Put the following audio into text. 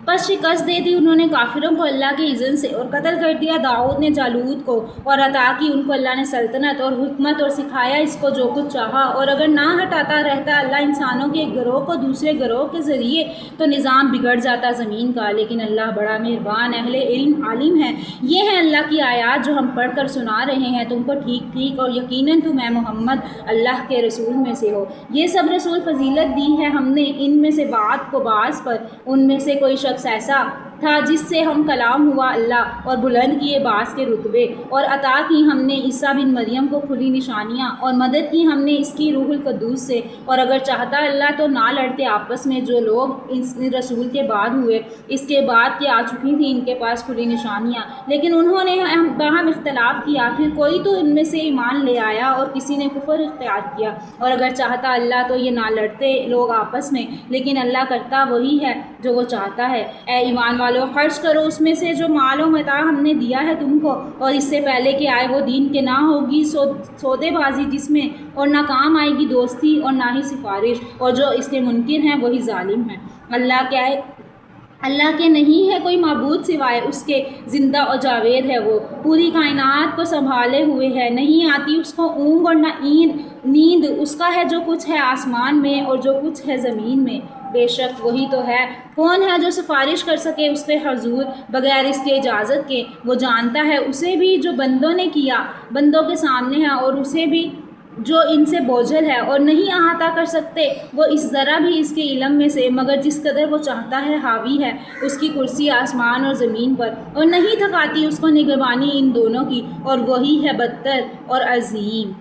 بس شکست دے دی انہوں نے کافروں کو اللہ کے اذن سے، اور قتل کر دیا داؤد نے جالوت کو، اور عطا کی ان کو اللہ نے سلطنت اور حکمت، اور سکھایا اس کو جو کچھ چاہا۔ اور اگر نہ ہٹاتا رہتا اللہ انسانوں کے ایک گروہ کو دوسرے گروہ کے ذریعے تو نظام بگڑ جاتا زمین کا، لیکن اللہ بڑا مہربان اہل علم عالم ہے۔ یہ ہے اللہ کی آیات جو ہم پڑھ کر سنا رہے ہیں تم کو ٹھیک ٹھیک، اور یقیناً تم اے محمد اللہ کے رسول میں سے ہو۔ یہ سب رسول فضیلت دی ہے ہم نے ان میں سے بعض کو بعض پر، ان میں سے کوئی شخص ایسا تھا جس سے ہم کلام ہوا اللہ، اور بلند کیے بعض کے رتبے، اور عطا کی ہم نے عیسیٰ بن مریم کو کھلی نشانیاں، اور مدد کی ہم نے اس کی روح القدوس سے۔ اور اگر چاہتا اللہ تو نہ لڑتے آپس میں جو لوگ اس رسول کے بعد ہوئے، اس کے بعد کہ آ چکی تھی ان کے پاس کھلی نشانیاں، لیکن انہوں نے باہم اختلاف کیا، پھر کوئی تو ان میں سے ایمان لے آیا اور کسی نے کفر اختیار کیا۔ اور اگر چاہتا اللہ تو یہ نہ لڑتے لوگ آپس میں، لیکن اللہ کرتا وہی ہے جو وہ چاہتا ہے۔ اے ایمان والو، خرچ کرو اس میں سے جو مال و متاع ہم نے دیا ہے تم کو، اور اس سے پہلے کہ آئے وہ دین کے نہ ہوگی سودے بازی جس میں، اور نہ کام آئے گی دوستی اور نہ ہی سفارش، اور جو اس کے منکر ہیں وہی ظالم ہیں۔ اللہ کے نہیں ہے کوئی معبود سوائے اس کے، زندہ اور جاوید ہے وہ، پوری کائنات کو سنبھالے ہوئے ہے، نہیں آتی اس کو اونگ اور نہ نیند، اس کا ہے جو کچھ ہے آسمان میں اور جو کچھ ہے زمین میں، بے شک وہی تو ہے۔ کون ہے جو سفارش کر سکے اس کے حضور بغیر اس کے اجازت کے؟ وہ جانتا ہے اسے بھی جو بندوں نے کیا، بندوں کے سامنے ہے، اور اسے بھی جو ان سے بوجھل ہے، اور نہیں احاطہ کر سکتے وہ اس ذرا بھی اس کے علم میں سے، مگر جس قدر وہ چاہتا ہے حاوی ہے اس کی کرسی آسمان اور زمین پر، اور نہیں تھکاتی اس کو نگہبانی ان دونوں کی، اور وہی ہے بدتر اور عظیم۔